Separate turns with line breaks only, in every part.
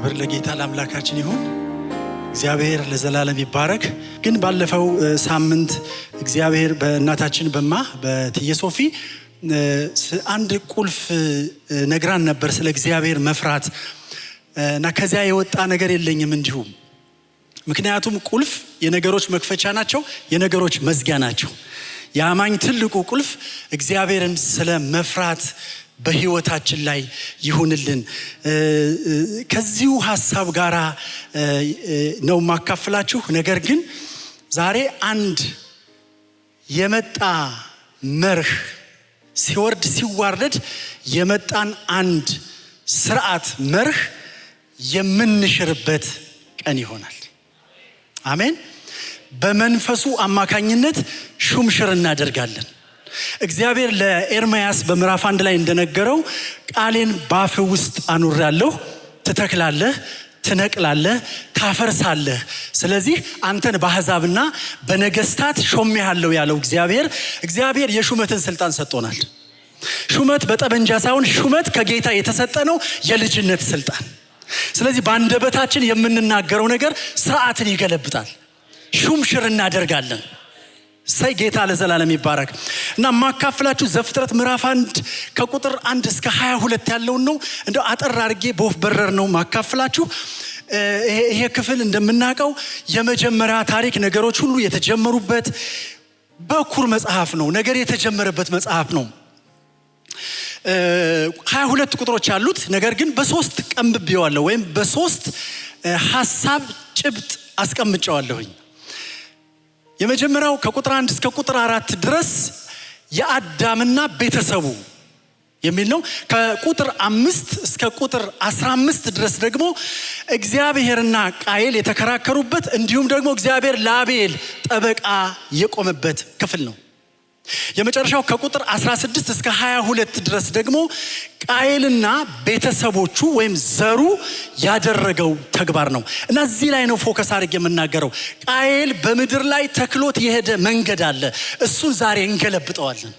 ክብር ለጌታ ለአምላካችን ይሁን። እግዚአብሔር ለዘላለም ይባረክ። ግን ባለፈው ሳምንት እግዚአብሔር በእናታችን በትየ ሶፊ አንድ ቁልፍ ነግራን ነበር ስለ እግዚአብሔር መፍራት እና ከዚያ የወጣ ነገር የለኝም እንዲሁ። ምክንያቱም ቁልፍ የነገሮች መክፈቻ ናቸው፣ የነገሮች መዝጊያ ናቸው። የአማኝ ትልቁ ቁልፍ እግዚአብሔርን ስለ መፍራት በህይወታችን ላይ ይሁንልን። ከዚሁ ሐሳብ ጋራ ነው ማካፈላችሁ። ነገር ግን ዛሬ አንድ የመጣ መርህ ሲወርድ ሲዋረድ የመጣን አንድ ስርዓት መርህ የምንሽርበት ቀን ይሆናል። አሜን። በመንፈሱ አማካኝነት ሹምሽር እናደርጋለን። እግዚአብሔር ለኤርምያስ በምዕራፍ 1 ላይ እንደነገረው ቃሌን ባፍ ውስጥ አኑራለሁ፣ ትተክላለህ፣ ትነቅላለህ፣ ታፈርሳለህ። ስለዚህ አንተን በአሕዛብና በነገስታት ሾሜሃለሁ ያለው እግዚአብሔር የሹመትን ስልጣን ሰጥቶናል። ሹመት በጠበንጃ ሳይሆን ሹመት ከጌታ የተሰጠ ነው፣ የልጅነት ስልጣን። ስለዚህ በአንደበታችን የምንናገረው ነገር ስርዓትን ይገለብጣል። ሹምሽር እናደርጋለን። ሳይ ጌታ ለዘላለም ይባረክ። እና ማካፈላችሁ ዘፍጥረት ምዕራፍ 1 ከቁጥር 1 እስከ 22 ያለውን ነው። እንደው አጠር አድርጌ በወፍ በረር ነው ማካፈላችሁ። ይሄ ክፍል እንደምናውቀው የመጀመሪያ ታሪክ ነገሮች ሁሉ የተጀመሩበት በኩር መጽሐፍ ነው። ነገር የተጀመረበት መጽሐፍ ነው። 22 ቁጥሮች አሉት። ነገር ግን በሶስት ቀንብቤዋለሁ ወይም በሶስት ሐሳብ ጭብጥ አስቀምጨዋለሁኝ። የመጀመሪያው ከቁጥር 1 እስከ ቁጥር 4 ድረስ የአዳምና ቤተሰቡ የሚል ነው። ከቁጥር 5 እስከ ቁጥር 15 ድረስ ደግሞ እግዚአብሔርና ቃየል የተከራከሩበት እንዲሁም ደግሞ እግዚአብሔር ለአቤል ጠበቃ የቆመበት ክፍል ነው። የመጨረሻው ከቁጥር 16 እስከ 22 ድረስ ደግሞ ቃየልና ቤተሰቦቹ ወይም ዘሩ ያደረገው ተግባር ነው። እና እዚህ ላይ ነው ፎከስ አድርጌ የምናገረው። ቃየል በምድር ላይ ተክሎት የሄደ መንገድ አለ። እሱን ዛሬ እንገለብጠዋለን።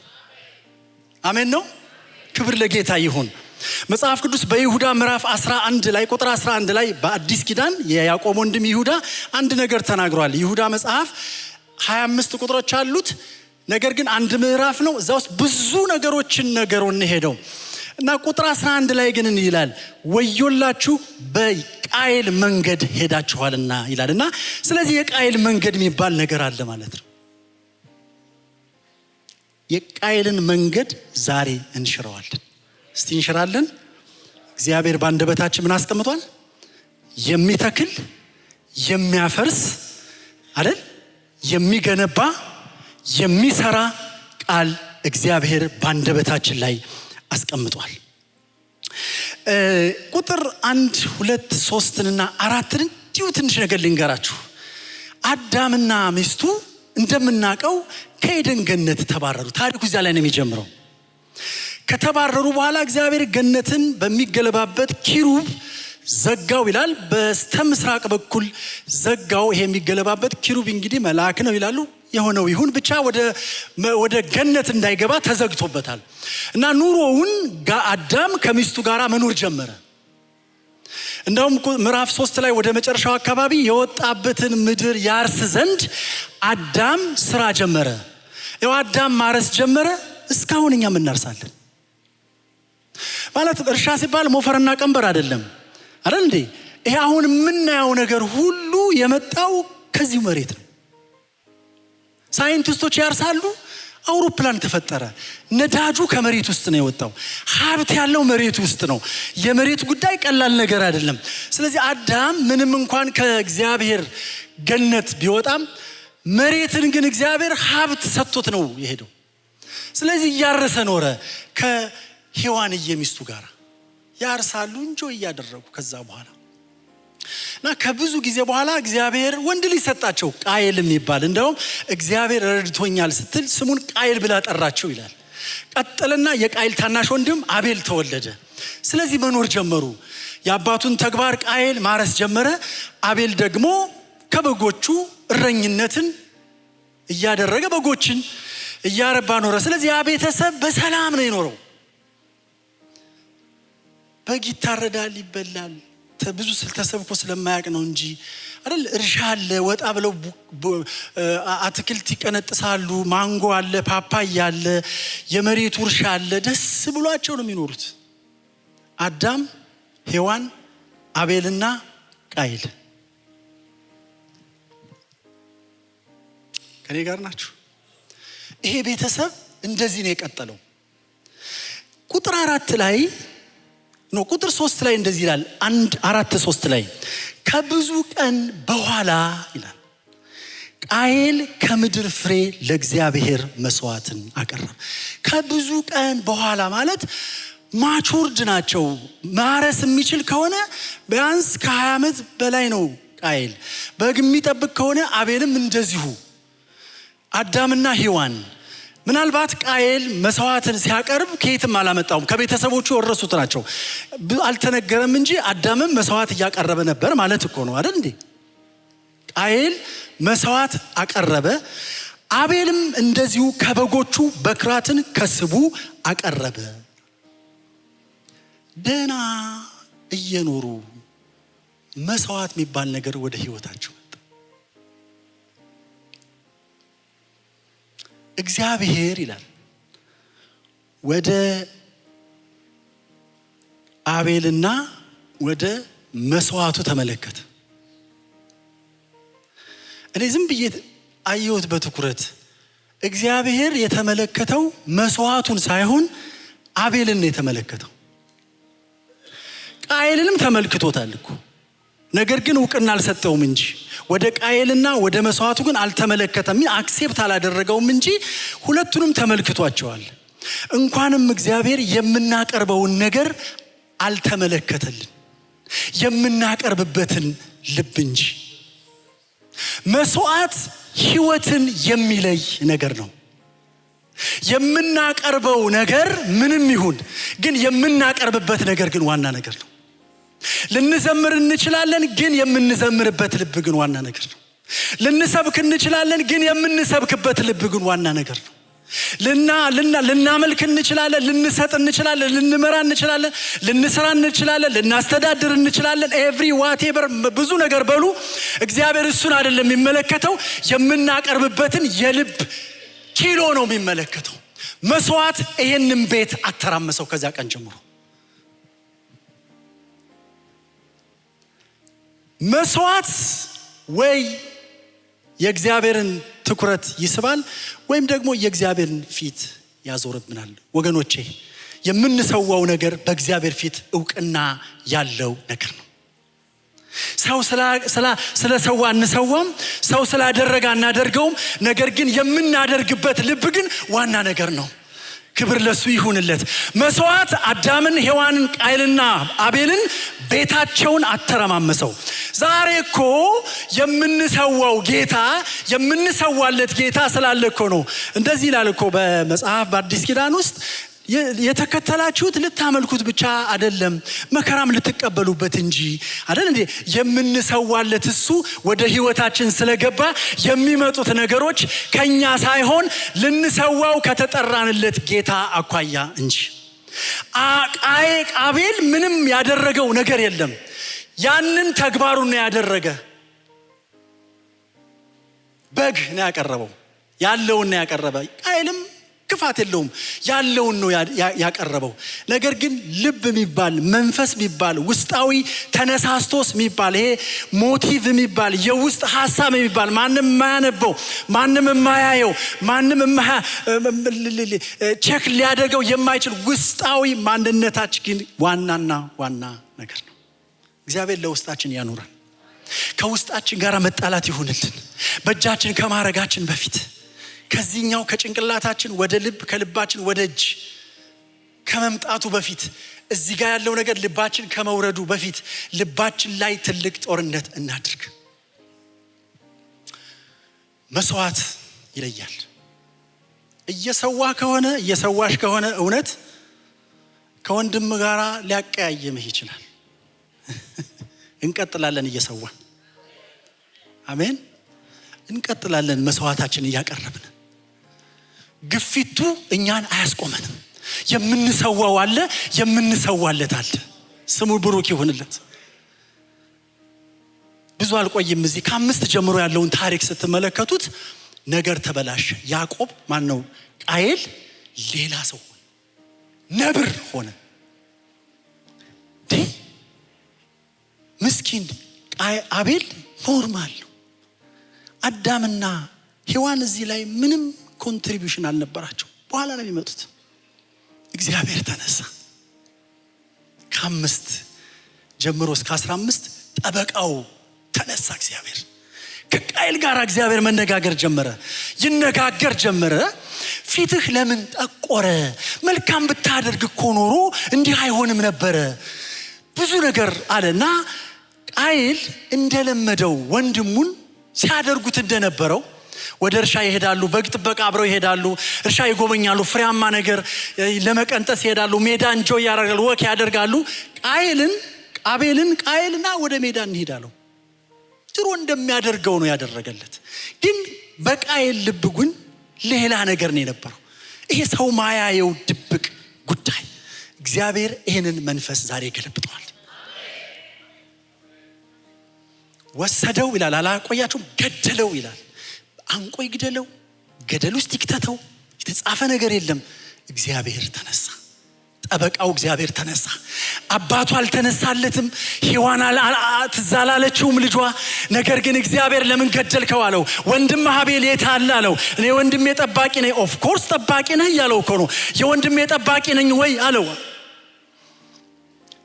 አሜን ነው። ክብር ለጌታ ይሁን። መጽሐፍ ቅዱስ በይሁዳ ምዕራፍ 11 ላይ ቁጥር 11 ላይ በአዲስ ኪዳን የያዕቆብ ወንድም ይሁዳ አንድ ነገር ተናግሯል። ይሁዳ መጽሐፍ 25 ቁጥሮች አሉት። ነገር ግን አንድ ምዕራፍ ነው። እዛ ውስጥ ብዙ ነገሮችን ነገሩን ሄደው እና ቁጥር 11 ላይ ግን ይላል ወዮላችሁ በቃየል መንገድ ሄዳችኋልና ይላልና፣ ስለዚህ የቃየል መንገድ የሚባል ነገር አለ ማለት ነው። የቃየልን መንገድ ዛሬ እንሽረዋለን። እስቲ እንሽራለን። እግዚአብሔር በአንደበታችን ምን አስቀምጧል? የሚተክል የሚያፈርስ አይደል? የሚገነባ የሚሰራ ቃል እግዚአብሔር በአንደበታችን ላይ አስቀምጧል። ቁጥር 1 2 3 4 እንዲሁ ትንሽ ነገር ልንገራችሁ። አዳምና ሚስቱ እንደምናውቀው ከኤደን ገነት ተባረሩ። ታሪኩ እዚያ ላይ ነው የሚጀምረው። ከተባረሩ በኋላ እግዚአብሔር ገነትን በሚገለባበት ኪሩብ ዘጋው ይላል። በስተምስራቅ በኩል ዘጋው። ይሄ የሚገለባበት ኪሩብ እንግዲህ መልአክ ነው ይላሉ። የሆነው ይሁን ብቻ ወደ ገነት እንዳይገባ ተዘግቶበታል። እና ኑሮውን አዳም ከሚስቱ ጋር መኖር ጀመረ። እንደውም ምዕራፍ 3 ላይ ወደ መጨረሻው አካባቢ የወጣበትን ምድር ያርስ ዘንድ አዳም ስራ ጀመረ። ያው አዳም ማረስ ጀመረ። እስካሁን እኛ እናርሳለን ማለት እርሻ ሲባል ሞፈርና ቀንበር አይደለም አይደል እንዴ? ይሄ አሁን የምናየው ነገር ሁሉ የመጣው ከዚህ መሬት ነው። ሳይንቲስቶች ያርሳሉ፣ አውሮፕላን ተፈጠረ። ነዳጁ ከመሬት ውስጥ ነው የወጣው። ሀብት ያለው መሬት ውስጥ ነው። የመሬት ጉዳይ ቀላል ነገር አይደለም። ስለዚህ አዳም ምንም እንኳን ከእግዚአብሔር ገነት ቢወጣም መሬትን ግን እግዚአብሔር ሀብት ሰጥቶት ነው የሄደው። ስለዚህ እያረሰ ኖረ ከሔዋን ሚስቱ ጋር ያርሳሉ እንጆ እያደረጉ። ከዛ በኋላ እና ከብዙ ጊዜ በኋላ እግዚአብሔር ወንድ ልጅ ሰጣቸው፣ ቃየል የሚባል። እንደውም እግዚአብሔር ረድቶኛል ስትል ስሙን ቃየል ብላ ጠራቸው ይላል። ቀጠለና የቃየል ታናሽ ወንድም አቤል ተወለደ። ስለዚህ መኖር ጀመሩ። የአባቱን ተግባር ቃየል ማረስ ጀመረ። አቤል ደግሞ ከበጎቹ እረኝነትን እያደረገ በጎችን እያረባ ኖረ። ስለዚህ ያ ቤተሰብ በሰላም ነው የኖረው። በግ ይታረዳል፣ ይበላል፣ ብዙ ተሰብኮ ስለማያቅ ነው እንጂ አይደል? እርሻ አለ፣ ወጣ ብለው አትክልት ይቀነጥሳሉ፣ ማንጎ አለ፣ ፓፓያ አለ፣ የመሬቱ እርሻ አለ። ደስ ብሏቸው ነው የሚኖሩት። አዳም፣ ሔዋን፣ አቤልና ቃይል ከኔ ጋር ናችሁ? ይሄ ቤተሰብ እንደዚህ ነው የቀጠለው። ቁጥር 4 ላይ ነው ቁጥር 3 ላይ እንደዚህ ይላል። 1:4-3 ላይ ከብዙ ቀን በኋላ ይላል ቃየል ከምድር ፍሬ ለእግዚአብሔር መስዋዕትን አቀረበ። ከብዙ ቀን በኋላ ማለት ማቹርድ ናቸው። ማረስ የሚችል ከሆነ ቢያንስ ከ20 ዓመት በላይ ነው ቃየል። በግ የሚጠብቅ ከሆነ አቤልም እንደዚሁ። አዳምና ሔዋን ምናልባት ቃየል መስዋዕትን ሲያቀርብ ከየትም አላመጣውም፣ ከቤተሰቦቹ የወረሱት ናቸው። አልተነገረም እንጂ አዳምም መስዋዕት እያቀረበ ነበር ማለት እኮ ነው አይደል እንዴ? ቃየል መስዋዕት አቀረበ፣ አቤልም እንደዚሁ ከበጎቹ በክራትን ከስቡ አቀረበ። ደህና እየኖሩ መስዋዕት የሚባል ነገር ወደ ህይወታቸው መጣ። እግዚአብሔር ይላል ወደ አቤልና ወደ መስዋዕቱ ተመለከተ። እኔ ዝም ብዬ አየሁት በትኩረት። እግዚአብሔር የተመለከተው መስዋዕቱን ሳይሆን አቤልን ነው የተመለከተው። ቃየልንም ተመልክቶታል እኮ፣ ነገር ግን እውቅና አልሰጠውም እንጂ ወደ ቃየልና ወደ መስዋዕቱ ግን አልተመለከተም፣ አክሴፕት አላደረገውም እንጂ ሁለቱንም ተመልክቷቸዋል። እንኳንም እግዚአብሔር የምናቀርበውን ነገር አልተመለከተልን፣ የምናቀርብበትን ልብ እንጂ። መስዋዕት ህይወትን የሚለይ ነገር ነው። የምናቀርበው ነገር ምንም ይሁን ግን የምናቀርብበት ነገር ግን ዋና ነገር ነው። ልንዘምር እንችላለን ግን የምንዘምርበት ልብ ግን ዋና ነገር ነው። ልንሰብክ እንችላለን ግን የምንሰብክበት ልብ ግን ዋና ነገር ነው። ልናመልክ እንችላለን፣ ልንሰጥ እንችላለን፣ ልንመራ እንችላለን፣ ልንሰራ እንችላለን፣ ልናስተዳድር እንችላለን። ኤቭሪ ዋቴቨር ብዙ ነገር በሉ። እግዚአብሔር እሱን አይደለም የሚመለከተው፣ የምናቀርብበትን የልብ ኪሎ ነው የሚመለከተው። መስዋዕት ይሄንን ቤት አተራመሰው። ከዚያ ቀን ጀምሮ መስዋዕት ወይ የእግዚአብሔርን ትኩረት ይስባል ወይም ደግሞ የእግዚአብሔርን ፊት ያዞርብናል። ወገኖቼ የምንሰዋው ነገር በእግዚአብሔር ፊት እውቅና ያለው ነገር ነው። ሰው ስለሰዋ እንሰዋም፣ ሰው ስላደረገ አናደርገውም። ነገር ግን የምናደርግበት ልብ ግን ዋና ነገር ነው። ክብር ለሱ ይሁንለት። መስዋዕት አዳምን፣ ሔዋንን፣ ቃየልና አቤልን ቤታቸውን አተረማመሰው። ዛሬ እኮ የምንሰዋው ጌታ የምንሰዋለት ጌታ ስላለ እኮ ነው። እንደዚህ ይላል እኮ በመጽሐፍ በአዲስ ኪዳን ውስጥ የተከተላችሁት ልታመልኩት ብቻ አይደለም መከራም ልትቀበሉበት እንጂ አይደል እንዴ? የምንሰዋለት እሱ ወደ ህይወታችን ስለገባ የሚመጡት ነገሮች ከኛ ሳይሆን ልንሰዋው ከተጠራንለት ጌታ አኳያ እንጂ። አቤል ምንም ያደረገው ነገር የለም። ያንን ተግባሩን ነው ያደረገ። በግ ነው ያቀረበው፣ ያለውን ነው ያቀረበ። ቃየልም ክፋት የለውም፣ ያለውን ነው ያቀረበው። ነገር ግን ልብ የሚባል መንፈስ የሚባል ውስጣዊ ተነሳስቶስ የሚባል ይሄ ሞቲቭ የሚባል የውስጥ ሐሳብ የሚባል ማንም የማያነበው ማንም የማያየው ማንም ቼክ ሊያደርገው የማይችል ውስጣዊ ማንነታችን ግን ዋናና ዋና ነገር ነው። እግዚአብሔር ለውስጣችን ያኑራል። ከውስጣችን ጋር መጣላት ይሁንልን። በእጃችን ከማረጋችን በፊት ከዚህኛው ከጭንቅላታችን ወደ ልብ ከልባችን ወደ እጅ ከመምጣቱ በፊት እዚህ ጋር ያለው ነገር ልባችን ከመውረዱ በፊት ልባችን ላይ ትልቅ ጦርነት እናድርግ። መስዋዕት ይለያል። እየሰዋሽ ከሆነ እውነት ከወንድም ጋር ሊያቀያየምህ ይችላል። እንቀጥላለን እየሰዋን አሜን። እንቀጥላለን መስዋዕታችን እያቀረብን። ግፊቱ እኛን አያስቆመንም። የምንሰዋው አለ፣ የምንሰዋለት አለ። ስሙ ብሩክ ይሁንለት። ብዙ አልቆይም። እዚህ ከ5 ጀምሮ ያለውን ታሪክ ስትመለከቱት ነገር ተበላሸ። ያዕቆብ ማነው ቃየል ሌላ ሰው ሆነ፣ ነብር ሆነ። ምስኪን አቤል ኖርማል ነው። አዳምና ሔዋን እዚህ ላይ ምንም ኮንትሪቢዩሽን አልነበራቸው። በኋላ ነው የሚመጡት። እግዚአብሔር ተነሳ። ከ5 ጀምሮ እስከ 15 ጠበቃው ተነሳ። እግዚአብሔር ከቃየል ጋር እግዚአብሔር መነጋገር ጀመረ፣ ይነጋገር ጀመረ። ፊትህ ለምን ጠቆረ? መልካም ብታደርግ እኮ ኖሮ እንዲህ አይሆንም ነበረ። ብዙ ነገር አለና ቃየል እንደለመደው ወንድሙን ሲያደርጉት እንደነበረው ወደ እርሻ ይሄዳሉ፣ በግ ጥበቃ አብረው ይሄዳሉ፣ እርሻ ይጎበኛሉ፣ ፍሬያማ ነገር ለመቀንጠስ ይሄዳሉ፣ ሜዳ እንጆይ ያደርጋሉ፣ ወክ ያደርጋሉ። ቃየልና ወደ ሜዳ እንሄዳለው። ጥሩ እንደሚያደርገው ነው ያደረገለት። ግን በቃየል ልብ ግን ሌላ ነገር ነው የነበረው። ይሄ ሰው ማያየው ድብቅ ጉዳይ እግዚአብሔር ይሄንን መንፈስ ዛሬ ገለብጠዋል። ወሰደው ይላል፣ አላቆያችሁም? ገደለው ይላል። አንቆ ይግደለው፣ ገደል ውስጥ ይክተተው፣ የተጻፈ ነገር የለም። እግዚአብሔር ተነሳ። ጠበቃው እግዚአብሔር ተነሳ። አባቱ አልተነሳለትም፣ ሔዋን ትዝ አላለችውም ልጇ። ነገር ግን እግዚአብሔር ለምን ገደልከው አለው። ወንድም አቤል የት አለ አለው። እኔ ወንድሜ ጠባቂ ነኝ። ኦፍ ኮርስ ጠባቂ ነህ እያለው እኮ ነው። የወንድሜ ጠባቂ ነኝ ወይ አለው።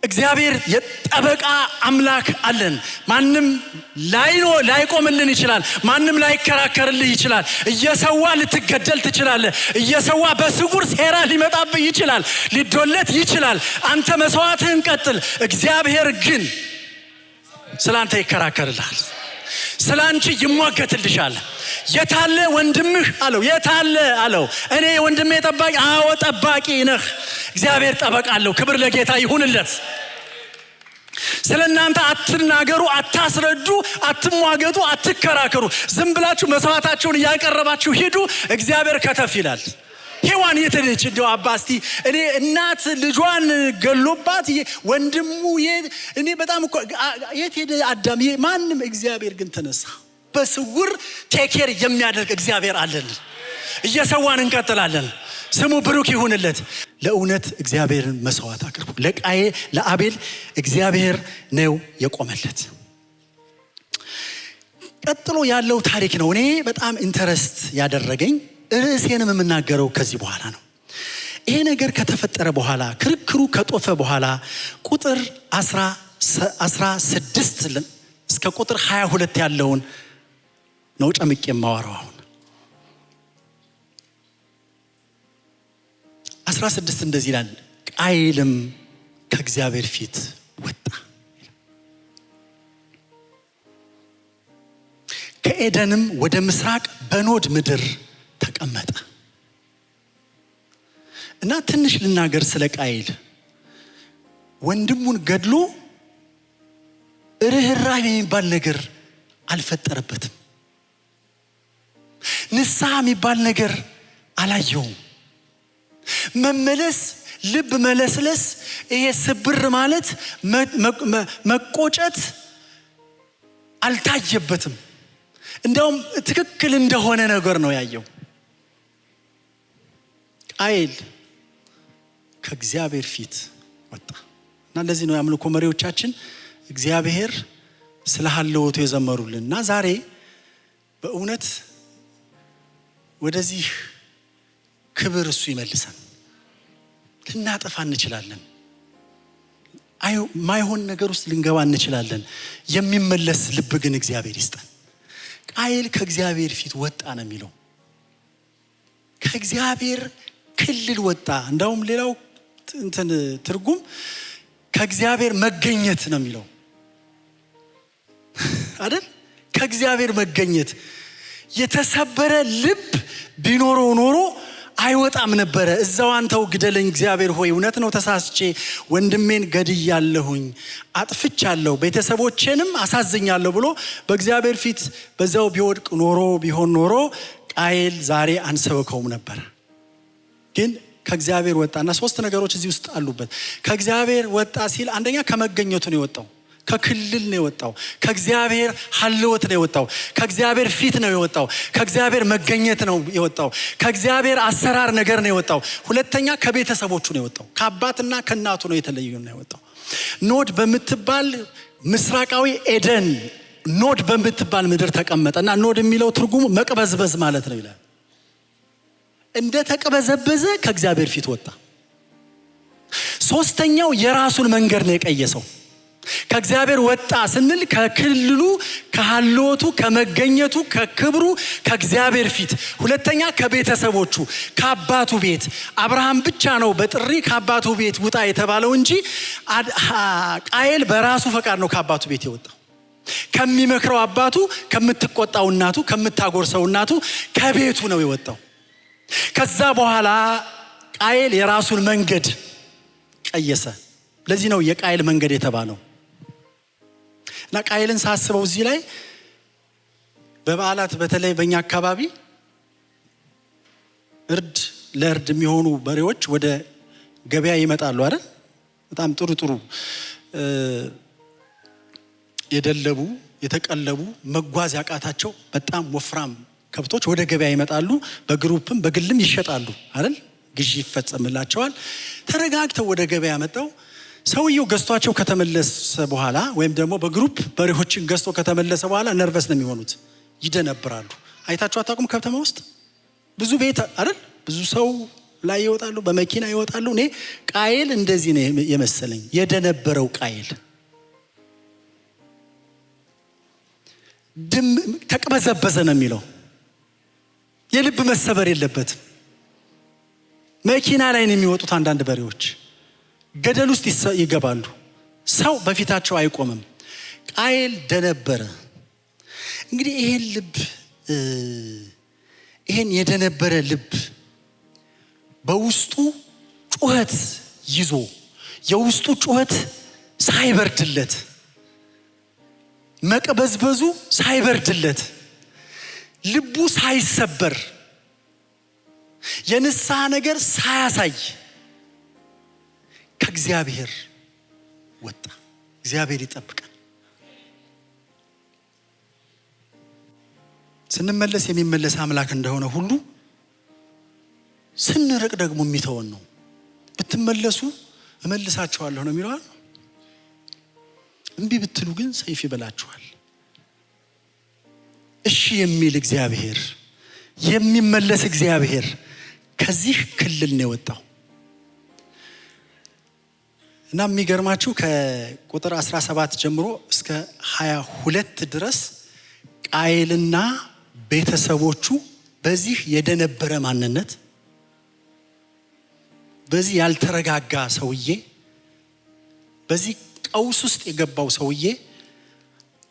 እግዚአብሔር የጠበቃ አምላክ አለን። ማንም ላይቆምልን ይችላል፣ ማንም ላይከራከርልህ ይችላል። እየሰዋ ልትገደል ትችላለህ። እየሰዋ በስውር ሴራ ሊመጣብህ ይችላል፣ ሊዶለት ይችላል። አንተ መስዋዕትህን ቀጥል። እግዚአብሔር ግን ስላንተ ይከራከርልሃል፣ ስላንቺ ይሟገትልሻል። የታለ ወንድምህ አለው። የታለ አለው። እኔ ወንድሜ ጠባቂ። አዎ ጠባቂ ነህ። እግዚአብሔር ጠበቃ አለው። ክብር ለጌታ ይሁንለት። ስለናንተ አትናገሩ፣ አታስረዱ፣ አትሟገቱ፣ አትከራከሩ። ዝም ብላችሁ መስዋዕታችሁን እያቀረባችሁ ሂዱ። እግዚአብሔር ከተፍ ይላል። ሔዋን የተነች እንደው አባስቲ እኔ እናት ልጇን ገሎባት ወንድሙ እኔ በጣም እኮ የት ሄደ አዳም? ማንም። እግዚአብሔር ግን ተነሳ። በስውር ቴኬር የሚያደርግ እግዚአብሔር አለን። እየሰዋን እንቀጥላለን። ስሙ ብሩክ ይሁንለት። ለእውነት እግዚአብሔርን መስዋዕት አቅርቡ። ለአቤል እግዚአብሔር ነው የቆመለት። ቀጥሎ ያለው ታሪክ ነው እኔ በጣም ኢንተረስት ያደረገኝ። ርዕሴንም የምናገረው ከዚህ በኋላ ነው። ይሄ ነገር ከተፈጠረ በኋላ ክርክሩ ከጦፈ በኋላ ቁጥር 16 እስከ ቁጥር 22 ያለውን ነው ጨምቄ የማወራው። አሁን 16 እንደዚህ ይላል፣ ቃየልም ከእግዚአብሔር ፊት ወጣ፣ ከኤደንም ወደ ምስራቅ በኖድ ምድር ተቀመጠ። እና ትንሽ ልናገር ስለ ቃየል። ወንድሙን ገድሎ ርህራሄ የሚባል ነገር አልፈጠረበትም። ንስሐ የሚባል ነገር አላየውም። መመለስ፣ ልብ መለስለስ፣ ይሄ ስብር ማለት መቆጨት አልታየበትም። እንደውም ትክክል እንደሆነ ነገር ነው ያየው። ቃየል ከእግዚአብሔር ፊት ወጣ። እና ለዚህ ነው የአምልኮ መሪዎቻችን እግዚአብሔር ስለ ሀለወቱ የዘመሩልን። እና ዛሬ በእውነት ወደዚህ ክብር እሱ ይመልሰን። ልናጠፋ እንችላለን፣ ማይሆን ነገር ውስጥ ልንገባ እንችላለን። የሚመለስ ልብ ግን እግዚአብሔር ይስጠን። ቃየል ከእግዚአብሔር ፊት ወጣ ነው የሚለው። ከእግዚአብሔር ክልል ወጣ። እንዳውም ሌላው ትርጉም ከእግዚአብሔር መገኘት ነው የሚለው አይደል? ከእግዚአብሔር መገኘት። የተሰበረ ልብ ቢኖረው ኖሮ አይወጣም ነበረ። እዛው አንተው ግደለኝ እግዚአብሔር ሆይ፣ እውነት ነው ተሳስቼ ወንድሜን ገድያለሁኝ፣ አጥፍቻለሁ፣ ቤተሰቦቼንም አሳዝኛለሁ ብሎ በእግዚአብሔር ፊት በዛው ቢወድቅ ቢሆን ኖሮ ቃየል ዛሬ አንሰብከውም ነበር። ግን ከእግዚአብሔር ወጣና 3 ነገሮች እዚህ ውስጥ አሉበት። ከእግዚአብሔር ወጣ ሲል አንደኛ ከመገኘቱ ነው የወጣው። ከክልል ነው የወጣው። ከእግዚአብሔር ሀልወት ነው የወጣው። ከእግዚአብሔር ፊት ነው የወጣው። ከእግዚአብሔር መገኘት ነው የወጣው። ከእግዚአብሔር አሰራር ነገር ነው የወጣው። ሁለተኛ ከቤተሰቦቹ ነው የወጣው። ከአባትና ከእናቱ ነው የተለዩ ነው የወጣው። ኖድ በምትባል ምስራቃዊ ኤደን ኖድ በምትባል ምድር ተቀመጠና ኖድ የሚለው ትርጉሙ መቅበዝበዝ ማለት ነው ይላል። እንደ ተቀበዘበዘ ከእግዚአብሔር ፊት ወጣ። ሶስተኛው የራሱን መንገድ ነው የቀየሰው። ከእግዚአብሔር ወጣ ስንል ከክልሉ፣ ከሀልወቱ፣ ከመገኘቱ፣ ከክብሩ፣ ከእግዚአብሔር ፊት። ሁለተኛ ከቤተሰቦቹ፣ ከአባቱ ቤት። አብርሃም ብቻ ነው በጥሪ ከአባቱ ቤት ውጣ የተባለው እንጂ ቃየል በራሱ ፈቃድ ነው ከአባቱ ቤት የወጣው። ከሚመክረው አባቱ፣ ከምትቆጣው እናቱ፣ ከምታጎርሰው እናቱ፣ ከቤቱ ነው የወጣው። ከዛ በኋላ ቃየል የራሱን መንገድ ቀየሰ። ለዚህ ነው የቃየል መንገድ የተባለው። እና ቃየልን ሳስበው እዚህ ላይ በበዓላት በተለይ በእኛ አካባቢ ለእርድ የሚሆኑ በሬዎች ወደ ገበያ ይመጣሉ አይደል? በጣም ጥሩ ጥሩ የደለቡ የተቀለቡ መጓዝ ያቃታቸው በጣም ወፍራም ከብቶች ወደ ገበያ ይመጣሉ። በግሩፕም በግልም ይሸጣሉ አይደል? ግዢ ይፈጸምላቸዋል። ተረጋግተው ወደ ገበያ መጣው ሰውየው ገዝቷቸው ከተመለሰ በኋላ ወይም ደግሞ በግሩፕ በሬዎችን ገዝቶ ከተመለሰ በኋላ ነርቨስ ነው የሚሆኑት፣ ይደነብራሉ። አይታችሁ አታውቁም? ከተማ ውስጥ ብዙ ቤት አይደል? ብዙ ሰው ላይ ይወጣሉ፣ በመኪና ይወጣሉ። እኔ ቃየል እንደዚህ ነው የመሰለኝ፣ የደነበረው ቃየል ተቅበዘበዘ ነው የሚለው። የልብ መሰበር የለበትም። መኪና ላይ ነው የሚወጡት አንዳንድ በሬዎች፣ ገደል ውስጥ ይገባሉ። ሰው በፊታቸው አይቆምም። ቃየል ደነበረ። እንግዲህ ይሄን የደነበረ ልብ በውስጡ ጩኸት ይዞ የውስጡ ጩኸት ሳይበርድለት፣ መቅበዝበዙ ሳይበርድለት፣ ልቡ ሳይሰበር፣ የንስሐ ነገር ሳያሳይ ከእግዚአብሔር ወጣ። እግዚአብሔር ይጠብቀን። ስንመለስ የሚመለስ አምላክ እንደሆነ ሁሉ ስንርቅ ደግሞ የሚተወን ነው። ብትመለሱ እመልሳችኋለሁ ነው የሚለው። እምቢ ብትሉ ግን ሰይፍ ይበላችኋል። እሺ የሚል እግዚአብሔር፣ የሚመለስ እግዚአብሔር ከዚህ ክልል ነው የወጣው። እና የሚገርማችሁ ከቁጥር 17 ጀምሮ እስከ 22 ድረስ ቃየልና ቤተሰቦቹ በዚህ የደነበረ ማንነት፣ በዚህ ያልተረጋጋ ሰውዬ፣ በዚህ ቀውስ ውስጥ የገባው ሰውዬ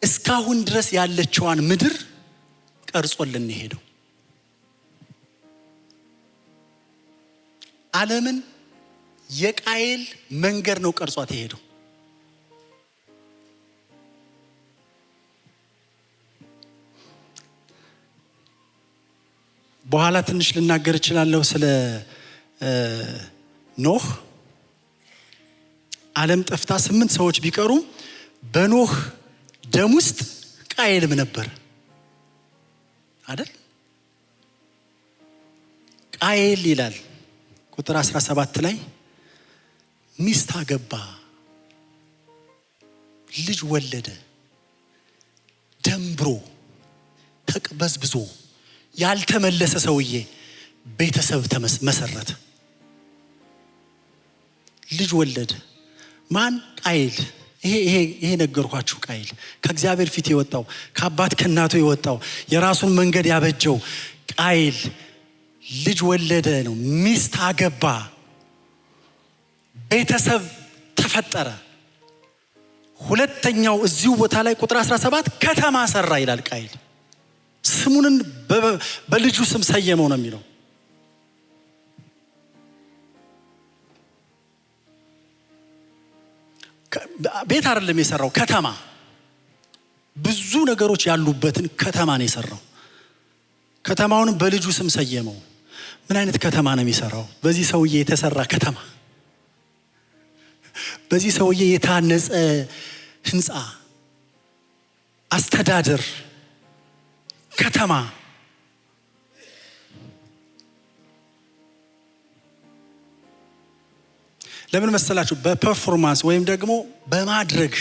እስካሁን ድረስ ያለችዋን ምድር ቀርጾልን ሄደው ዓለምን የቃየል መንገድ ነው ቀርጿት የሄደው። በኋላ ትንሽ ልናገር እችላለሁ ስለ ኖህ። ዓለም ጠፍታ 8 ሰዎች ቢቀሩ በኖህ ደም ውስጥ ቃየልም ነበር አይደል? ቃየል ይላል ቁጥር 17 ላይ ሚስት አገባ፣ ልጅ ወለደ፣ ደንብሮ ተቅበዝብዞ ያልተመለሰ ሰውዬ ቤተሰብ መሰረተ፣ ልጅ ወለደ። ማን? ቃየል። ይሄ ነገርኳችሁ። ቃየል ከእግዚአብሔር ፊት የወጣው ከአባት ከእናቱ የወጣው የራሱን መንገድ ያበጀው ቃየል ልጅ ወለደ ነው። ሚስት አገባ፣ ቤተሰብ ተፈጠረ። ሁለተኛው እዚሁ ቦታ ላይ ቁጥር 17 ከተማ ሰራ ይላል። ቃየል ስሙንን በልጁ ስም ሰየመው ነው የሚለው። ቤት አይደለም የሰራው፣ ከተማ፣ ብዙ ነገሮች ያሉበትን ከተማ ነው የሰራው። ከተማውንም በልጁ ስም ሰየመው። ምን አይነት ከተማ ነው የሚሰራው? በዚህ ሰውዬ የተሰራ ከተማ፣ በዚህ ሰውዬ የታነጸ ህንፃ፣ አስተዳደር፣ ከተማ ለምን መሰላችሁ? በፐርፎርማንስ ወይም ደግሞ በማድረግ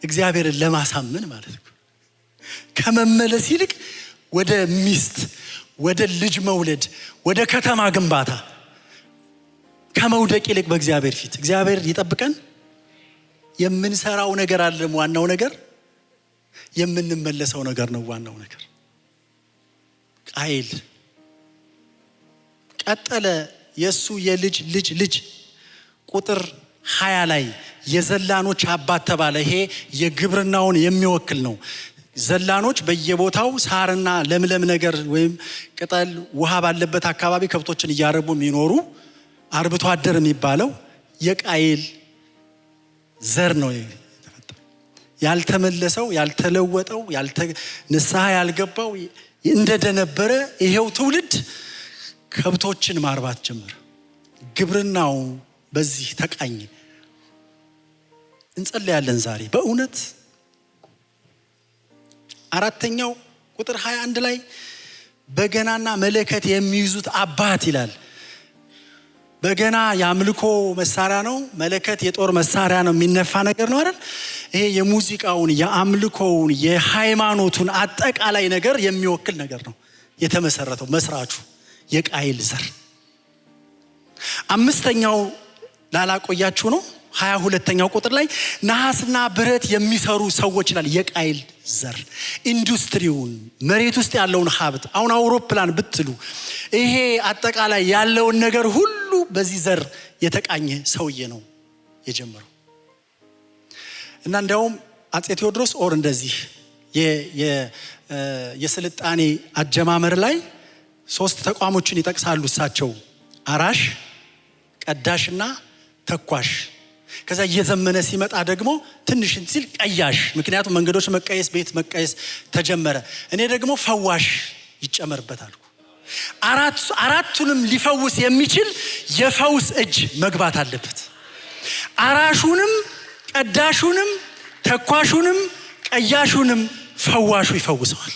እግዚአብሔርን ለማሳመን ማለት ነው። ከመመለስ ይልቅ ወደ ሚስት፣ ወደ ልጅ መውለድ፣ ወደ ከተማ ግንባታ ከመውደቅ ይልቅ በእግዚአብሔር ፊት እግዚአብሔር ይጠብቀን። የምንሰራው ነገር አይደለም ዋናው ነገር፣ የምንመለሰው ነገር ነው ዋናው ነገር። ቃየል ቀጠለ። የሱ የልጅ ልጅ ልጅ ቁጥር 20 ላይ የዘላኖች አባት ተባለ። ይሄ የግብርናውን የሚወክል ነው። ዘላኖች በየቦታው ሳርና ለምለም ነገር ወይም ቅጠል ውሃ ባለበት አካባቢ ከብቶችን እያረቡ የሚኖሩ አርብቶ አደር የሚባለው የቃየል ዘር ነው የተፈጠረው። ያልተመለሰው፣ ያልተለወጠው፣ ንስሐ ያልገባው እንደደነበረ ይሄው ትውልድ ከብቶችን ማርባት ጀመረ። ግብርናው በዚህ ተቃኘ። እንጸልያለን ዛሬ በእውነት። አራተኛው ቁጥር 21 ላይ በገናና መለከት የሚይዙት አባት ይላል። በገና የአምልኮ መሳሪያ ነው። መለከት የጦር መሳሪያ ነው፣ የሚነፋ ነገር ነው አይደል? ይሄ የሙዚቃውን፣ የአምልኮውን፣ የሃይማኖቱን አጠቃላይ ነገር የሚወክል ነገር ነው የተመሰረተው መስራቹ የቃየል ዘር። አምስተኛው ላላቆያችሁ ነው 22ኛው ቁጥር ላይ ነሐስና ብረት የሚሰሩ ሰዎች ይላል። የቃየል ዘር ኢንዱስትሪውን፣ መሬት ውስጥ ያለውን ሀብት፣ አሁን አውሮፕላን ብትሉ ይሄ አጠቃላይ ያለውን ነገር ሁሉ በዚህ ዘር የተቃኘ ሰውዬ ነው የጀመረው። እና እንዲያውም አፄ ቴዎድሮስ ኦር እንደዚህ የስልጣኔ አጀማመር ላይ 3 ተቋሞችን ይጠቅሳሉ እሳቸው፣ አራሽ፣ ቀዳሽና ተኳሽ። ከዛ እየዘመነ ሲመጣ ደግሞ ትንሽ ሲል ቀያሽ፣ ምክንያቱም መንገዶች መቀየስ፣ ቤት መቀየስ ተጀመረ። እኔ ደግሞ ፈዋሽ ይጨመርበታል። አራቱንም ሊፈውስ የሚችል የፈውስ እጅ መግባት አለበት። አራሹንም፣ ቀዳሹንም፣ ተኳሹንም፣ ቀያሹንም ፈዋሹ ይፈውሰዋል።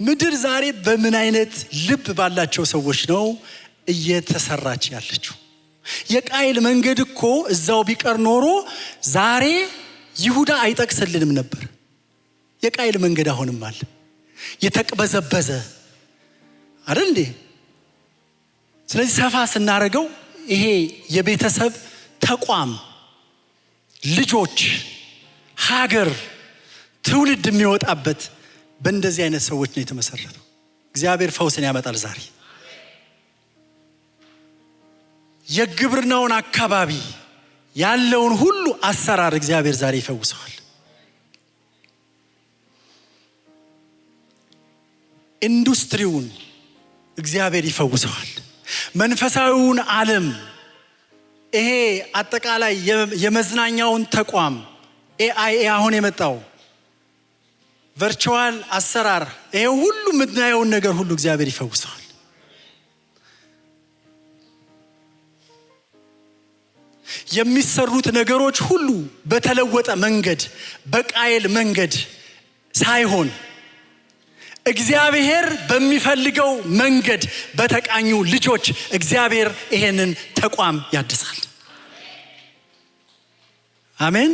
ምድር ዛሬ በምን አይነት ልብ ባላቸው ሰዎች ነው እየተሰራች ያለችው? የቃየል መንገድ እኮ እዛው ቢቀር ኖሮ ዛሬ ይሁዳ አይጠቅስልንም ነበር። የቃየል መንገድ አሁንም አለ፣ የተቅበዘበዘ አይደል እንዴ? ስለዚህ ሰፋ ስናደርገው ይሄ የቤተሰብ ተቋም፣ ልጆች፣ ሀገር፣ ትውልድ የሚወጣበት በእንደዚህ አይነት ሰዎች ነው የተመሰረተው። እግዚአብሔር ፈውስን ያመጣል ዛሬ። የግብርናውን አካባቢ ያለውን ሁሉ አሰራር እግዚአብሔር ዛሬ ይፈውሰዋል። ኢንዱስትሪውን እግዚአብሔር ይፈውሰዋል። መንፈሳዊውን ዓለም፣ ይሄ አጠቃላይ የመዝናኛውን ተቋም ኤአይ አሁን የመጣው ቨርቹዋል አሰራር፣ ይሄ ሁሉ የምናየውን ነገር ሁሉ እግዚአብሔር ይፈውሰዋል። የሚሰሩት ነገሮች ሁሉ በተለወጠ መንገድ፣ በቃየል መንገድ ሳይሆን እግዚአብሔር በሚፈልገው መንገድ በተቃኙ ልጆች እግዚአብሔር ይሄንን ተቋም ያድሳል። አሜን።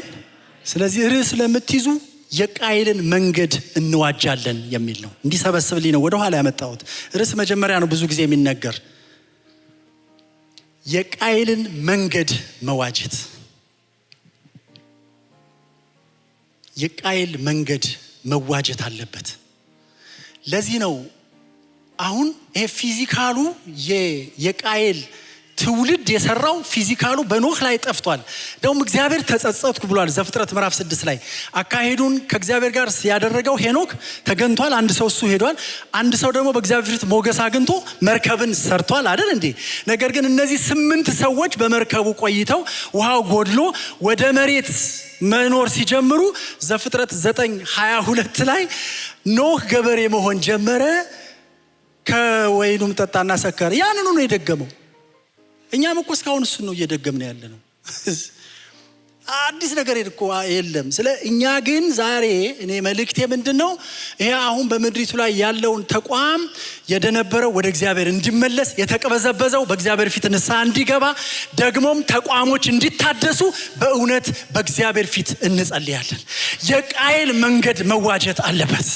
ስለዚህ ርዕስ ለምትይዙ የቃየልን መንገድ እንዋጃለን የሚል ነው። እንዲሰበስብልኝ ነው ወደ ኋላ ያመጣሁት። ርዕስ መጀመሪያ ነው ብዙ ጊዜ የሚነገር። የቃየልን መንገድ መዋጀት፣ የቃየል መንገድ መዋጀት አለበት። ለዚህ ነው አሁን ይሄ ፊዚካሉ የቃየል ትውልድ የሰራው ፊዚካሉ በኖህ ላይ ጠፍቷል። ደግሞ እግዚአብሔር ተጸጸትኩ ብሏል ዘፍጥረት ምዕራፍ 6 ላይ። አካሄዱን ከእግዚአብሔር ጋር ያደረገው ሄኖክ ተገንቷል። አንድ ሰው እሱ ሄዷል። አንድ ሰው ደግሞ በእግዚአብሔር ፊት ሞገስ አግኝቶ መርከብን ሰርቷል አይደል እንዴ? ነገር ግን እነዚህ 8 ሰዎች በመርከቡ ቆይተው ውሃው ጎድሎ ወደ መሬት መኖር ሲጀምሩ ዘፍጥረት 9:22 ላይ ኖህ ገበሬ መሆን ጀመረ፣ ከወይኑም ጠጣና ሰከረ። ያንኑ ነው የደገመው። እኛም እኮ እስካሁን እሱን ነው እየደገምን ያለ ነው። አዲስ ነገር እኮ የለም። ስለ እኛ ግን ዛሬ እኔ መልእክቴ ምንድነው? ይሄ አሁን በመድሪቱ ላይ ያለውን ተቋም የደነበረው ወደ እግዚአብሔር እንዲመለስ፣ የተቀበዘበዘው በእግዚአብሔር ፊት ንስሐ እንዲገባ፣ ደግሞም ተቋሞች እንዲታደሱ በእውነት በእግዚአብሔር ፊት እንጸልያለን። የቃየል መንገድ መዋጀት አለበት።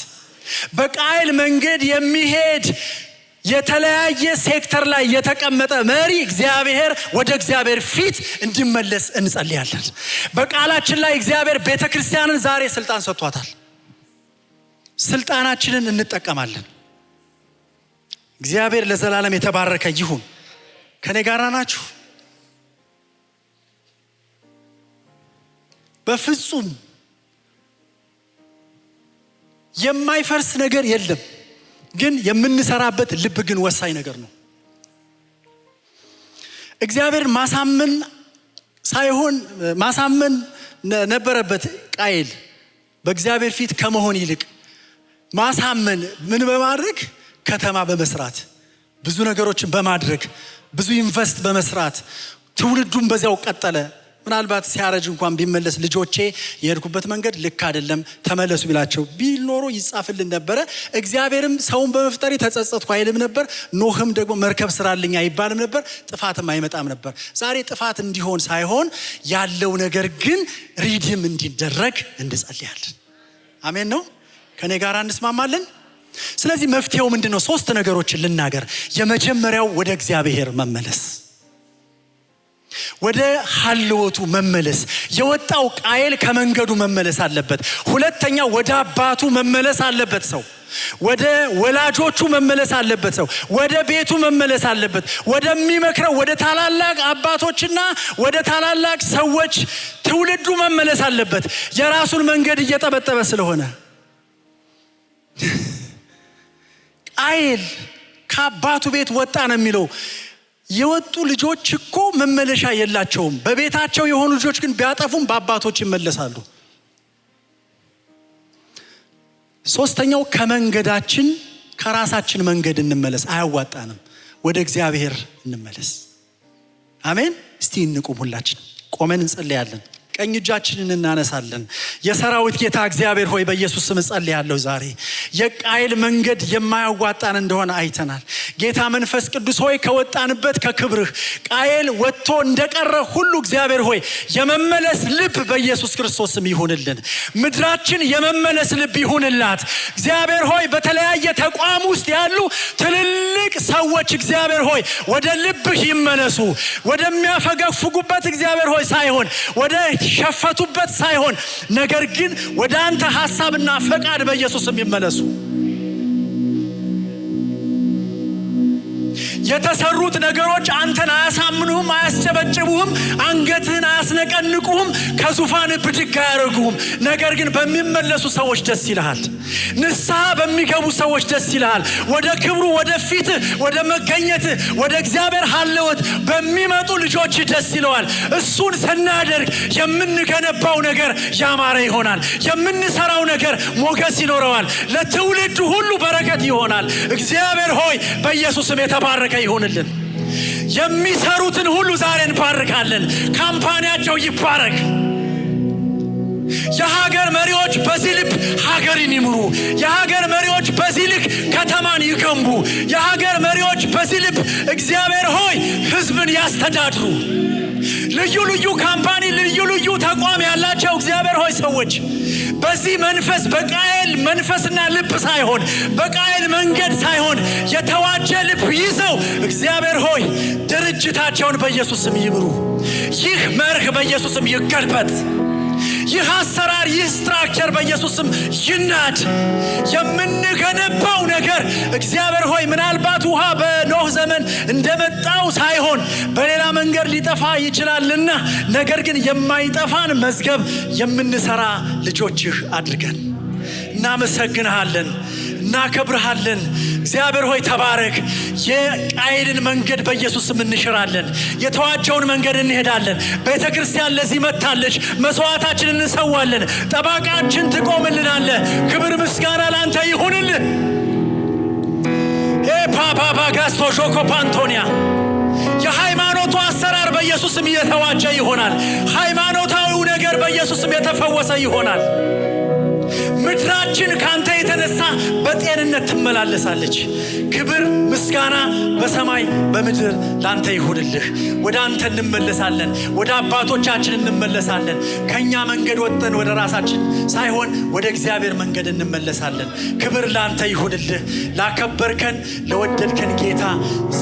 በቃየል መንገድ የሚሄድ የተለያየ ሴክተር ላይ የተቀመጠ መሪ እግዚአብሔር ወደ እግዚአብሔር ፊት እንዲመለስ እንጸልያለን። በቃላችን ላይ እግዚአብሔር ቤተክርስቲያንን ዛሬ ስልጣን ሰጥቷታል። ስልጣናችንን እንጠቀማለን። እግዚአብሔር ለዘላለም የተባረከ ይሁን። ከኔ ጋር ናችሁ? በፍጹም የማይፈርስ ነገር የለም። ግን የምንሰራበት ልብ ግን ወሳኝ ነገር ነው። እግዚአብሔር ማሳመን ነበረበት ቃየል። በእግዚአብሔር ፊት ከመሆን ይልቅ ማሳመን ምን በማድረግ? ከተማ በመስራት፣ ብዙ ነገሮችን በማድረግ፣ ብዙ ኢንቨስት በመስራት ትውልዱን በዚያው ቀጠለ። ምናልባት ሲያረጅ እንኳን ቢመለስ ልጆቼ የሄድኩበት መንገድ ልክ አይደለም ተመለሱ ቢላቸው ቢኖሩ ይጻፍልን ነበረ። እግዚአብሔርም ሰውን በመፍጠር ተጸጸትኩ አይልም ነበር። ኖህም ደግሞ መርከብ ስራልኝ አይባልም ነበር። ጥፋትም አይመጣም ነበር። ዛሬ ጥፋት እንዲሆን ሳይሆን ያለው ነገር ግን ሪዲም እንዲደረግ እንጸልያለን። አሜን ነው። ከኔ ጋር እንስማማለን። ስለዚህ መፍትሄው ምንድነው? 3 ነገሮችን ልናገር። የመጀመሪያው ወደ እግዚአብሔር መመለስ፣ ወደ ሐልወቱ መመለስ። የወጣው ቃየል ከመንገዱ መመለስ አለበት። ሁለተኛው ወደ አባቱ መመለስ አለበት። ሰው ወደ ወላጆቹ መመለስ አለበት። ሰው ወደ ቤቱ መመለስ አለበት። ወደሚመክረው ወደ ታላላቅ አባቶችና ወደ ታላላቅ ሰዎች ትውልዱ መመለስ አለበት። የራሱን መንገድ እየጠበጠበ ስለሆነ ቃየል ከአባቱ ቤት ወጣ ነው የሚለው። የወጡ ልጆች እኮ መመለሻ የላቸውም። በቤታቸው የሆኑ ልጆች ግን ቢያጠፉም በአባቶች ይመለሳሉ። ሶስተኛው ከመንገዳችን ከራሳችን መንገድ እንመለስ። አያዋጣንም። ወደ እግዚአብሔር እንመለስ። አሜን። እስቲ እንቁም። ሁላችን ቆመን እንጸልያለን። ቀኝ እጃችንን እናነሳለን። የሰራዊት ጌታ እግዚአብሔር ሆይ በኢየሱስ ስም ጸልያለሁ። ዛሬ የቃየል መንገድ የማያዋጣን እንደሆነ አይተናል። ጌታ መንፈስ ቅዱስ ሆይ ከወጣንበት ከክብርህ ቃየል ወጥቶ እንደቀረ ሁሉ እግዚአብሔር ሆይ የመመለስ ልብ በኢየሱስ ክርስቶስ ስም ይሁንልን። ምድራችን የመመለስ ልብ ይሁንላት። እግዚአብሔር ሆይ በተለያየ ተቋም ውስጥ ያሉ ትልልቅ ሰዎች እግዚአብሔር ሆይ ወደ ልብህ ይመለሱ። ወደሚያፈገፍጉበት እግዚአብሔር ሆይ ሳይሆን ወደ ሸፈቱበት ሳይሆን ነገር ግን ወደ አንተ ሐሳብና ፈቃድ በኢየሱስም ይመለሱ። የተሰሩት ነገሮች አንተን አያሳምኑህም፣ አያስጨበጭቡህም፣ አንገትህን አያስነቀንቁህም፣ ከዙፋን ብድግ አያደርጉህም። ነገር ግን በሚመለሱ ሰዎች ደስ ይልሃል። ንስሐ በሚገቡ ሰዎች ደስ ይልሃል። ወደ ክብሩ፣ ወደ ፊትህ፣ ወደ መገኘትህ፣ ወደ እግዚአብሔር ሐልወት በሚመጡ ልጆች ደስ ይለዋል። እሱን ስናደርግ የምንገነባው ነገር ያማረ ይሆናል። የምንሰራው ነገር ሞገስ ይኖረዋል። ለትውልዱ ሁሉ በረከት ይሆናል። እግዚአብሔር ሆይ በኢየሱስም የተባረከ ይሆንልን። የሚሰሩትን ሁሉ ዛሬ እንባርካለን። ካምፓኒያቸው ይባረክ። የሀገር መሪዎች በዚህ ልብ ሀገርን ይምሩ። የሀገር መሪዎች በዚህ ልክ ከተማን ይገንቡ። የሀገር መሪዎች በዚህ ልብ እግዚአብሔር ሆይ ሕዝብን ያስተዳድሩ። ልዩ ልዩ ካምፓኒ፣ ልዩ ልዩ ተቋም ያላቸው እግዚአብሔር ሆይ ሰዎች በዚህ መንፈስ በቃየል መንፈስና ልብ ሳይሆን በቃየል መንገድ ሳይሆን የተዋጀ ልብ ይዘው እግዚአብሔር ሆይ ድርጅታቸውን በኢየሱስም ይምሩ። ይህ መርህ በኢየሱስም ይገልበጥ። ይህ አሰራር፣ ይህ ስትራክቸር በኢየሱስም ይናድ። የምንገነባው ነገር እግዚአብሔር ሆይ ምናልባት ውሃ በኖህ ዘመን እንደመጣው ሳይሆን በሌላ መንገድ ሊጠፋ ይችላልና ነገር ግን የማይጠፋን መዝገብ የምንሰራ ልጆችህ አድርገን። እናመሰግንሃለን፣ እናከብርሃለን። እግዚአብሔር ሆይ ተባረክ። የቃየልን መንገድ በኢየሱስ ስም እንሽራለን። የተዋጀውን መንገድ እንሄዳለን። ቤተ ክርስቲያን ለዚህ መታለች። መስዋዕታችንን እንሰዋለን። ጠባቃችን ትቆምልናለ። ክብር ምስጋና ላንተ ይሁንልን። ፓፓ ጋስቶ ሾኮ ፓንቶኒያ የሃይማኖቱ አሰራር በኢየሱስም እየተዋጀ ይሆናል። ሃይማኖታዊው ነገር በኢየሱስም የተፈወሰ ይሆናል። ምድራችን ካንተ የተነሳ በጤንነት ትመላለሳለች። ክብር ምስጋና በሰማይ በምድር ላንተ ይሁንልህ። ወደ አንተ እንመለሳለን፣ ወደ አባቶቻችን እንመለሳለን። ከኛ መንገድ ወጥተን ወደ ራሳችን ሳይሆን ወደ እግዚአብሔር መንገድ እንመለሳለን። ክብር ላንተ ይሁንልህ። ላከበርከን ለወደድከን ጌታ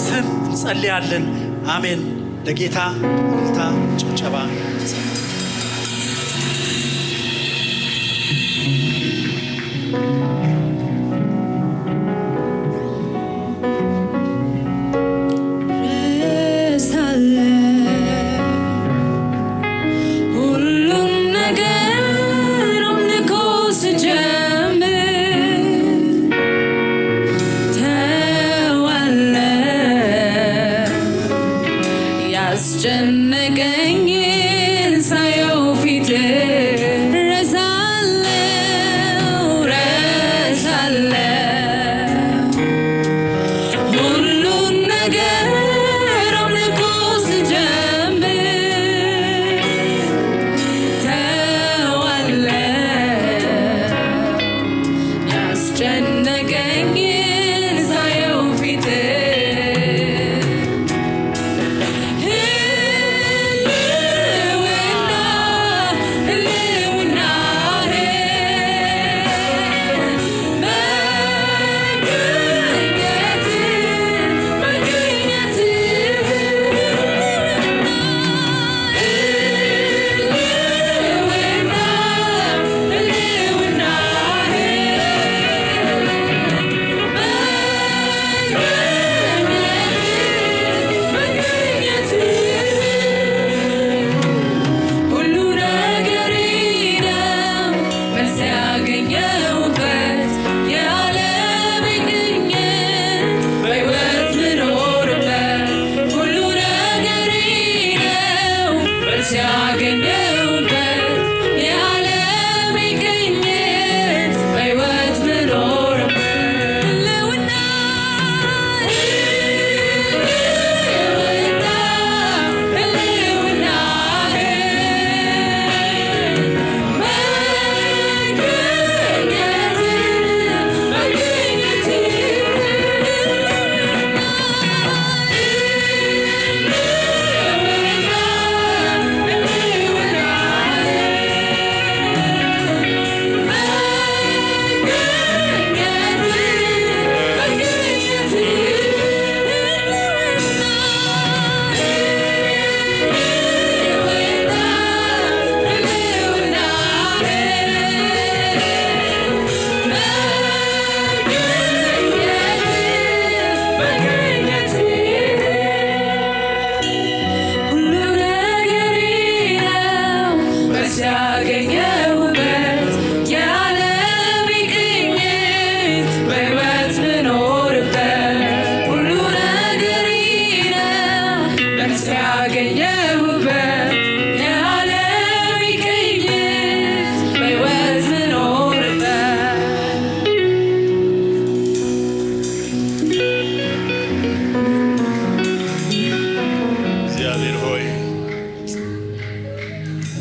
ስም እንጸልያለን። አሜን። ለጌታ ጭብጨባ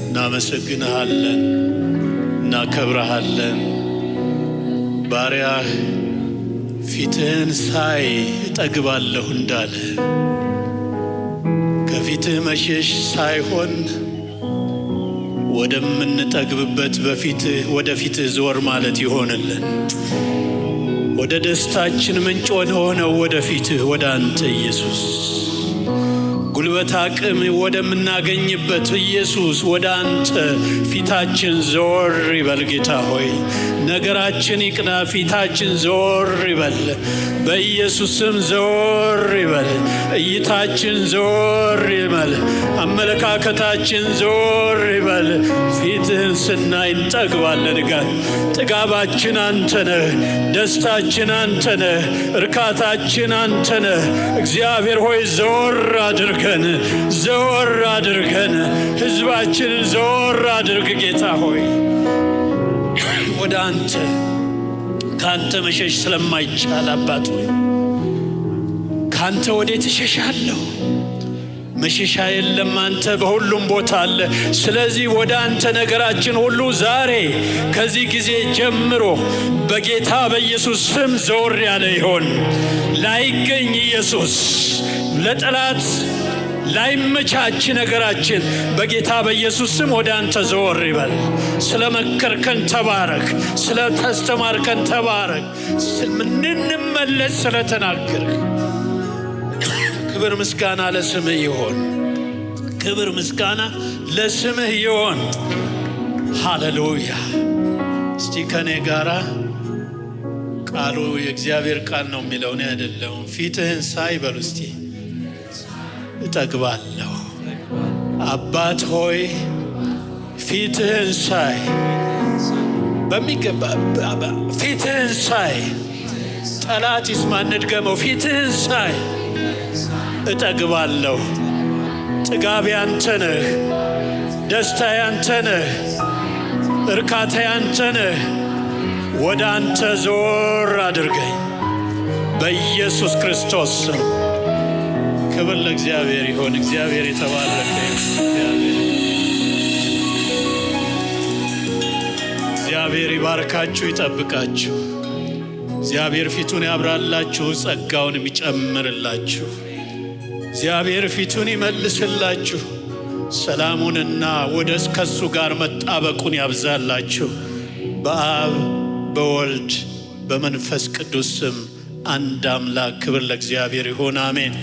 እናመሰግንሃለን እናከብረሃለን። ባሪያህ ፊትህን ሳይ እጠግባለሁ እንዳለ ከፊትህ መሸሽ ሳይሆን ወደምንጠግብበት ወደ ፊትህ ዞር ማለት ይሆንልን። ወደ ደስታችን ምንጭ ሆነው ወደ ፊትህ ወደ አንተ ኢየሱስ ጉልበት አቅም ወደምናገኝበት ኢየሱስ ወደ አንተ ፊታችን ዞር ይበል። ጌታ ሆይ ነገራችን ይቅና፣ ፊታችን ዞር ይበል። በኢየሱስም ዞር ይበል። እይታችን ዞር ይበል። አመለካከታችን ዞር ይበል። ፊትህን ስናይ እንጠግባለን። ጥጋባችን አንተ ነህ፣ ደስታችን አንተ ነህ፣ እርካታችን አንተ ነህ። እግዚአብሔር ሆይ ዞር አድርገን፣ ዞር አድርገን፣ ሕዝባችንን ዞር አድርግ። ጌታ ሆይ ወደ አንተ ካንተ መሸሽ ስለማይቻል አባት ሆይ ካንተ ወዴት እሸሻለሁ? መሸሻ የለም። አንተ በሁሉም ቦታ አለ። ስለዚህ ወደ አንተ ነገራችን ሁሉ ዛሬ ከዚህ ጊዜ ጀምሮ በጌታ በኢየሱስ ስም ዘወር ያለ ይሆን። ላይገኝ ኢየሱስ ለጠላት ላይመቻች ነገራችን በጌታ በኢየሱስ ስም ወደ አንተ ዘወር ይበል። ስለ መከርከን ተባረክ፣ ስለ ተስተማርከን ተባረክ፣ እንመለስ ስለ ተናገርክ። ክብር ምስጋና ለስምህ ይሆን። ክብር ምስጋና ለስምህ ይሆን። ሃሌሉያ። እስቲ ከኔ ጋራ ቃሉ የእግዚአብሔር ቃል ነው የሚለው እኔ አይደለሁም። ፊትህን ሳይ በሉ እስቲ እጠግባለሁ። አባት ሆይ ፊትህን ሳይ በሚገባ ፊትህን ሳይ ጠላት ይስማ እንድገመው። ፊትህን ሳይ እጠግባለሁ። ጥጋቤ አንተ ነህ፣ ደስታዬ አንተ ነህ፣ እርካታዬ አንተ ነህ። ወደ አንተ ዞር አድርገኝ በኢየሱስ ክርስቶስ ስም። ክብር ለእግዚአብሔር ይሁን። እግዚአብሔር የተባረከ ይሁን። እግዚአብሔር ይባርካችሁ፣ ይጠብቃችሁ። እግዚአብሔር ፊቱን ያብራላችሁ፣ ጸጋውን የሚጨምርላችሁ። እግዚአብሔር ፊቱን ይመልስላችሁ፣ ሰላሙንና ወደ ከሱ ጋር መጣበቁን ያብዛላችሁ። በአብ በወልድ በመንፈስ ቅዱስ ስም አንድ አምላክ ክብር ለእግዚአብሔር ይሁን። አሜን።